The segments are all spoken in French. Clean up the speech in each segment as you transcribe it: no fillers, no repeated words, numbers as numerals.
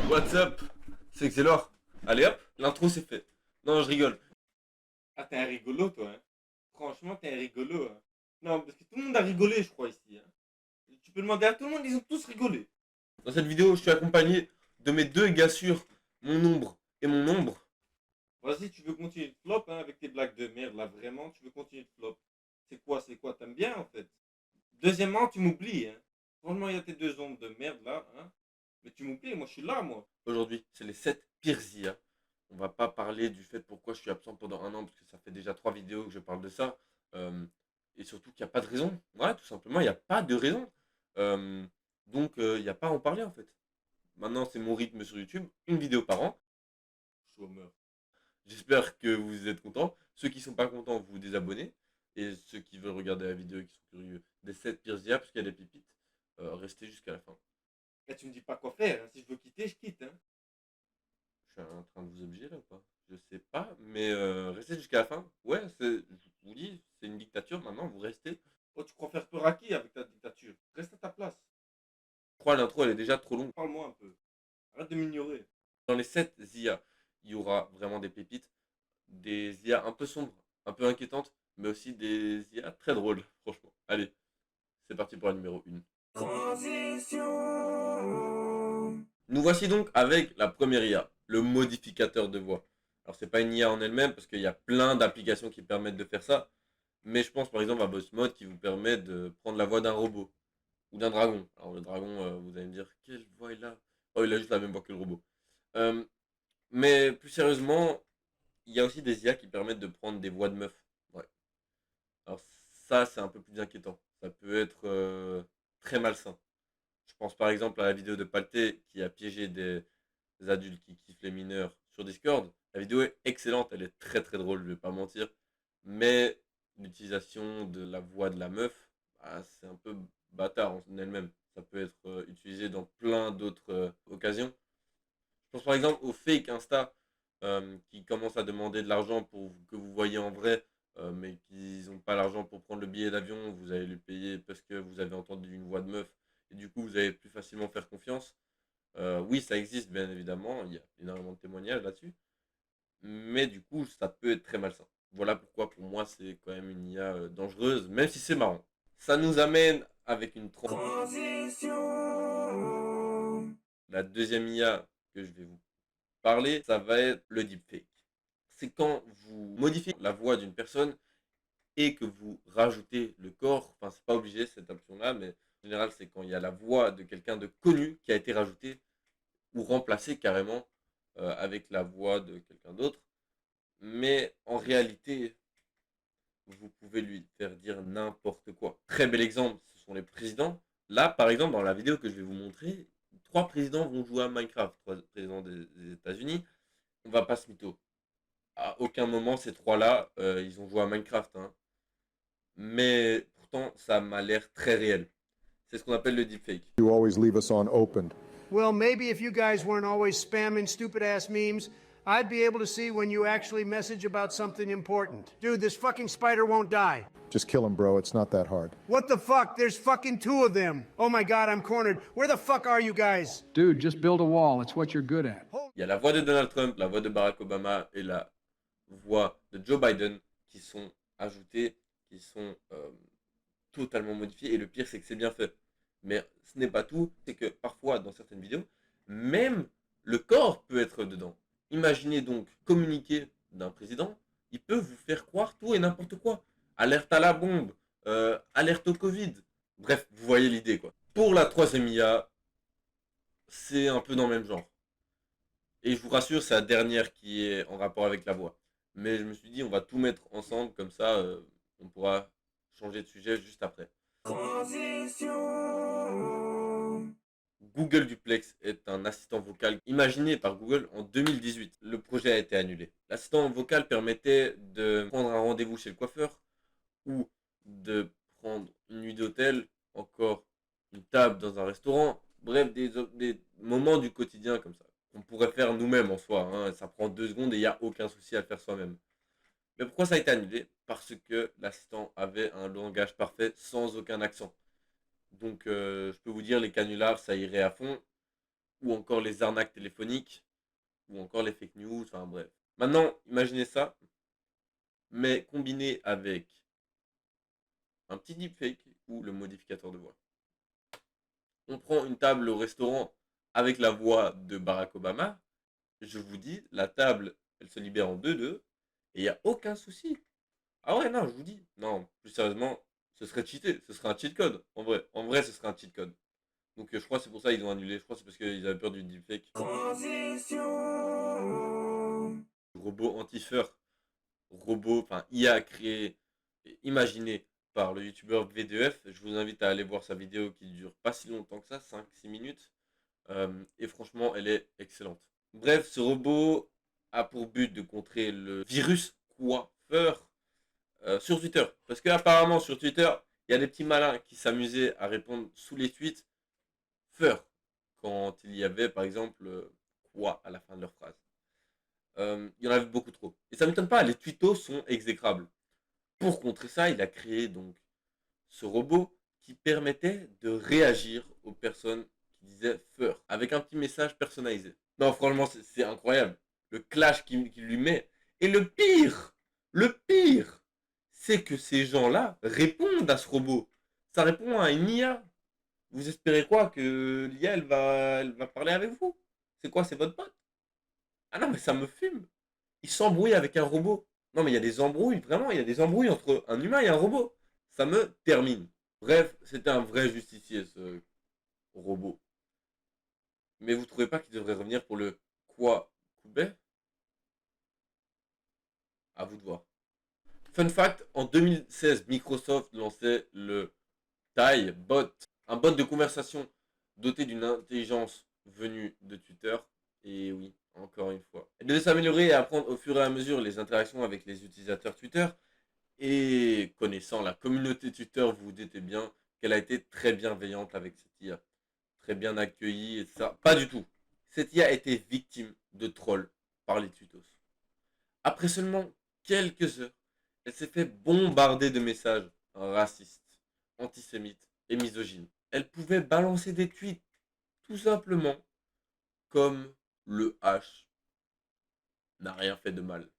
What's up? C'est Xelor. Allez hop, l'intro c'est fait. Non, je rigole. Ah, t'es un rigolo, toi, hein. Franchement, t'es un rigolo, hein. Non, parce que tout le monde a rigolé, je crois, ici, hein. Tu peux demander à tout le monde, ils ont tous rigolé. Dans cette vidéo, je suis accompagné de mes deux gars sûrs, mon ombre et mon ombre. Vas-y, tu veux continuer de flop, hein, avec tes blagues de merde, là, vraiment, tu veux continuer de flop. C'est quoi, t'aimes bien, en fait. Deuxièmement, tu m'oublies, hein. Franchement, il y a tes deux ombres de merde, là, hein. Mais tu m'oublies, moi, je suis là, moi. Aujourd'hui, c'est les 7 pires IA. On va pas parler du fait pourquoi je suis absent pendant un an, parce que ça fait déjà 3 vidéos que je parle de ça. Euh, et surtout qu'il n'y a pas de raison. Voilà, tout simplement, il n'y a pas de raison. Euh, il n'y a pas à en parler, en fait. Maintenant, c'est mon rythme sur YouTube, une vidéo par an. Chômeur. J'espère que vous êtes contents. Ceux qui sont pas contents, vous vous désabonnez. Et ceux qui veulent regarder la vidéo et qui sont curieux des 7 pires IA, parce qu'il y a des pépites, restez jusqu'à la fin. Et tu me dis pas quoi faire, hein. Si je veux quitter, je quitte, hein. Je suis en train de vous obliger là ou pas? Je sais pas, mais restez jusqu'à la fin. Ouais, je vous dis, c'est une dictature maintenant, vous restez. Oh, tu crois faire peur à qui avec ta dictature? Reste à ta place. Je crois l'intro elle est déjà trop longue. Parle-moi un peu. Arrête de m'ignorer. Dans les 7 IA, il y aura vraiment des pépites, des IA un peu sombres, un peu inquiétantes, mais aussi des IA très drôles, franchement. Allez, c'est parti pour la numéro 1. Nous voici donc avec la première IA, le modificateur de voix. Alors c'est pas une IA en elle-même parce qu'il y a plein d'applications qui permettent de faire ça, mais je pense par exemple à Boss Mode qui vous permet de prendre la voix d'un robot ou d'un dragon. Alors le dragon, vous allez me dire quelle voix il a? Oh, il a juste la même voix que le robot. Euh, mais plus sérieusement, il y a aussi des IA qui permettent de prendre des voix de meufs. Ouais. Alors ça c'est un peu plus inquiétant. Ça peut être très malsain. Je pense par exemple à la vidéo de Palté qui a piégé des adultes qui kiffent les mineurs sur Discord. La vidéo est excellente, elle est très très drôle, je vais pas mentir. Mais l'utilisation de la voix de la meuf, bah, c'est un peu bâtard en elle-même. Ça peut être utilisé dans plein d'autres occasions. Je pense par exemple aux fake Insta qui commencent à demander de l'argent pour que vous voyez en vrai, mais qu'ils n'ont pas l'argent pour prendre le billet d'avion. Vous allez lui payer parce que vous avez entendu une voix de meuf et du coup vous allez plus facilement faire confiance. Oui, ça existe bien évidemment, il y a énormément de témoignages là-dessus, mais du coup ça peut être très malsain. Voilà pourquoi pour moi c'est quand même une IA dangereuse, même si c'est marrant. Ça nous amène avec une transition. La deuxième IA que je vais vous parler, ça va être le deepfake. C'est quand vous modifiez la voix d'une personne et que vous rajoutez le corps, enfin c'est pas obligé cette option-là, mais en général c'est quand il y a la voix de quelqu'un de connu qui a été rajoutée ou remplacée carrément avec la voix de quelqu'un d'autre. Mais en réalité, vous pouvez lui faire dire n'importe quoi. Très bel exemple, ce sont les présidents. Là, par exemple, dans la vidéo que je vais vous montrer, 3 présidents vont jouer à Minecraft, 3 présidents des États-Unis. On va pas se mytho. À aucun moment, ces 3-là, ils ont joué à Minecraft, hein. Mais pourtant, ça m'a l'air très réel. C'est ce qu'on appelle le deepfake. You always leave us on open. Well, maybe if you guys weren't always spamming stupid ass memes, I'd be able to see when you actually message about something important. Dude, this fucking spider won't die. Just kill him, bro. It's not that hard. What the fuck? There's fucking 2 of them. Oh my god, I'm cornered. Where the fuck are you guys? Dude, just build a wall. It's what you're good at. Il y a la voix de Donald Trump, la voix de Barack Obama et la voix de Joe Biden qui sont ajoutées, qui sont totalement modifiées. Et le pire, c'est que c'est bien fait. Mais ce n'est pas tout. C'est que parfois, dans certaines vidéos, même le corps peut être dedans. Imaginez donc communiquer d'un président. Il peut vous faire croire tout et n'importe quoi. Alerte à la bombe, alerte au Covid. Bref, vous voyez l'idée quoi. Pour la troisième IA, c'est un peu dans le même genre. Et je vous rassure, c'est la dernière qui est en rapport avec la voix. Mais je me suis dit, on va tout mettre ensemble, comme ça, on pourra changer de sujet juste après. Google Duplex est un assistant vocal imaginé par Google en 2018. Le projet a été annulé. L'assistant vocal permettait de prendre un rendez-vous chez le coiffeur ou de prendre une nuit d'hôtel, encore une table dans un restaurant. Bref, des moments du quotidien comme ça. On pourrait faire nous-mêmes en soi, hein. Ça prend 2 secondes et il n'y a aucun souci à le faire soi-même. Mais pourquoi ça a été annulé? Parce que l'assistant avait un langage parfait sans aucun accent. Donc je peux vous dire, les canulars, ça irait à fond. ou encore les arnaques téléphoniques, ou encore les fake news, enfin bref. Maintenant, imaginez ça, mais combiné avec un petit deepfake ou le modificateur de voix. On prend une table au restaurant avec la voix de Barack Obama, je vous dis, la table, elle se libère en 2-2, et il n'y a aucun souci. Ah ouais, non, je vous dis. Non, plus sérieusement, ce serait cheaté, ce serait un cheat code. En vrai, ce serait un cheat code. Donc je crois que c'est pour ça qu'ils ont annulé. Je crois que c'est parce qu'ils avaient peur du deepfake. Robot anti-fur. Robot, enfin IA créé, imaginé par le youtubeur V2F. Je vous invite à aller voir sa vidéo qui dure pas si longtemps que ça, 5-6 minutes. Et franchement, elle est excellente. Bref, ce robot a pour but de contrer le virus coiffeur sur Twitter. Parce qu'apparemment, sur Twitter, il y a des petits malins qui s'amusaient à répondre sous les tweets feur quand il y avait, par exemple, quoi à la fin de leur phrase. Il y en avait beaucoup trop. Et ça ne m'étonne pas, les tweetos sont exécrables. Pour contrer ça, il a créé donc ce robot qui permettait de réagir aux personnes qui disaient feur avec un petit message personnalisé. Non, franchement, c'est incroyable. Le clash qu'il lui met. Et le pire, c'est que ces gens-là répondent à ce robot. Ça répond à une IA. Vous espérez quoi? Que l'IA, elle va parler avec vous? C'est quoi? C'est votre pote? Ah non, mais ça me fume. Il s'embrouille avec un robot. Non, mais il y a des embrouilles, vraiment, il y a des embrouilles entre un humain et un robot. Ça me termine. Bref, c'était un vrai justicier, ce robot. Mais vous trouvez pas qu'il devrait revenir pour le quoi Koubet? À vous de voir. Fun fact, en 2016, Microsoft lançait le Tai Bot, un bot de conversation doté d'une intelligence venue de Twitter. Et oui, encore une fois. Elle devait s'améliorer et apprendre au fur et à mesure les interactions avec les utilisateurs Twitter. Et connaissant la communauté Twitter, vous vous doutez bien qu'elle a été très bienveillante avec cette IA. Très bien accueillie et ça. Pas du tout. Cette IA a été victime de trolls par les tutos. Après seulement quelques heures, elle s'est fait bombarder de messages racistes, antisémites et misogynes. Elle pouvait balancer des tweets tout simplement comme le H n'a rien fait de mal.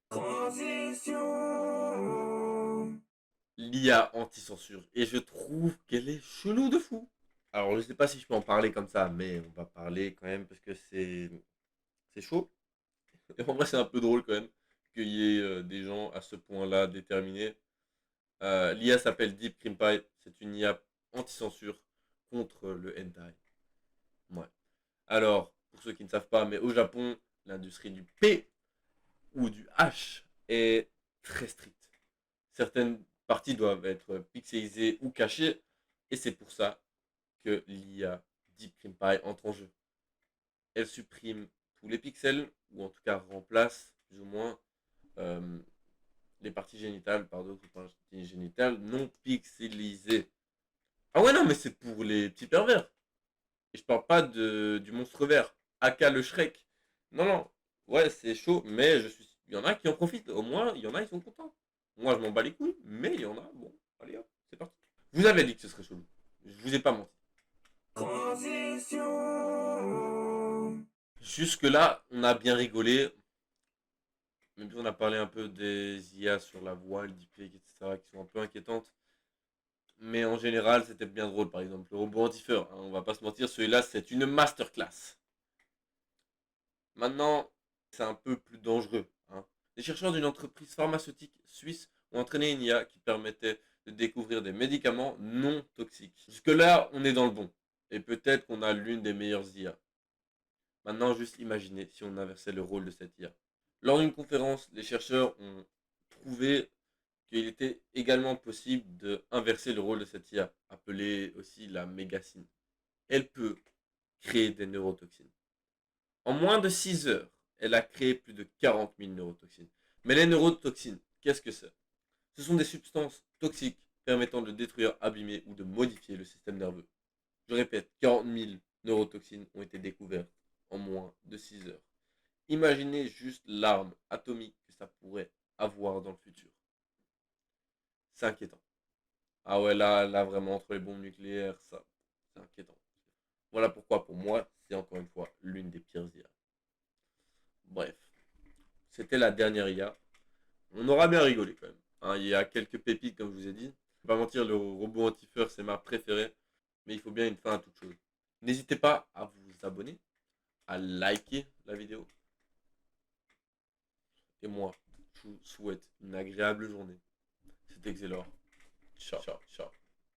L'IA anti-censure. Et je trouve qu'elle est chelou de fou. Alors je sais pas si je peux en parler comme ça, mais on va parler quand même parce que c'est chaud. Et en vrai c'est un peu drôle quand même qu'il y ait des gens à ce point-là déterminés. L'IA s'appelle Deep CrimPy. C'est une IA anti-censure contre le hentai. Ouais. Alors, pour ceux qui ne savent pas, mais au Japon, l'industrie du P ou du H est très stricte. Certaines parties doivent être pixelisées ou cachées, et c'est pour ça que l'IA Deep CrimPy entre en jeu. Elle supprime tous les pixels, ou en tout cas remplace plus ou moins euh, les parties génitales par d'autres parties génitales non pixelisées. Ah ouais, non, mais c'est pour les petits pervers. Et je parle pas du monstre vert, aka le Shrek. Non, non. Ouais, c'est chaud, mais il y en a qui en profitent. Au moins, il y en a, ils sont contents. Moi, je m'en bats les couilles, mais il y en a. Bon, allez hop, c'est parti. Je vous avais dit que ce serait chelou. Je vous ai pas menti. Jusque-là, on a bien rigolé. Même si on a parlé un peu des IA sur la voix, le deepfake, etc., qui sont un peu inquiétantes. Mais en général, c'était bien drôle. Par exemple, le robot anti-feur, hein, on va pas se mentir, celui-là, c'est une masterclass. Maintenant, c'est un peu plus dangereux, hein. Les chercheurs d'une entreprise pharmaceutique suisse ont entraîné une IA qui permettait de découvrir des médicaments non toxiques. Jusque-là, on est dans le bon. Et peut-être qu'on a l'une des meilleures IA. Maintenant, juste imaginez si on inversait le rôle de cette IA. Lors d'une conférence, les chercheurs ont trouvé qu'il était également possible d'inverser le rôle de cette IA, appelée aussi la mégacine. Elle peut créer des neurotoxines. En moins de 6 heures, elle a créé plus de 40 000 neurotoxines. Mais les neurotoxines, qu'est-ce que c'est? Ce sont des substances toxiques permettant de détruire, abîmer ou de modifier le système nerveux. Je répète, 40 000 neurotoxines ont été découvertes en moins de 6 heures. Imaginez juste l'arme atomique que ça pourrait avoir dans le futur. C'est inquiétant. Ah ouais, là vraiment, entre les bombes nucléaires, ça, c'est inquiétant. Voilà pourquoi, pour moi, c'est encore une fois l'une des pires IA. Bref, c'était la dernière IA. On aura bien rigolé quand même. Hein, il y a quelques pépites, comme je vous ai dit. Je vais pas mentir, le robot anti-feur, c'est ma préférée. Mais il faut bien une fin à toute chose. N'hésitez pas à vous abonner, à liker la vidéo. Et moi, je vous souhaite une agréable journée. C'était Xelor. Ciao, ciao, ciao.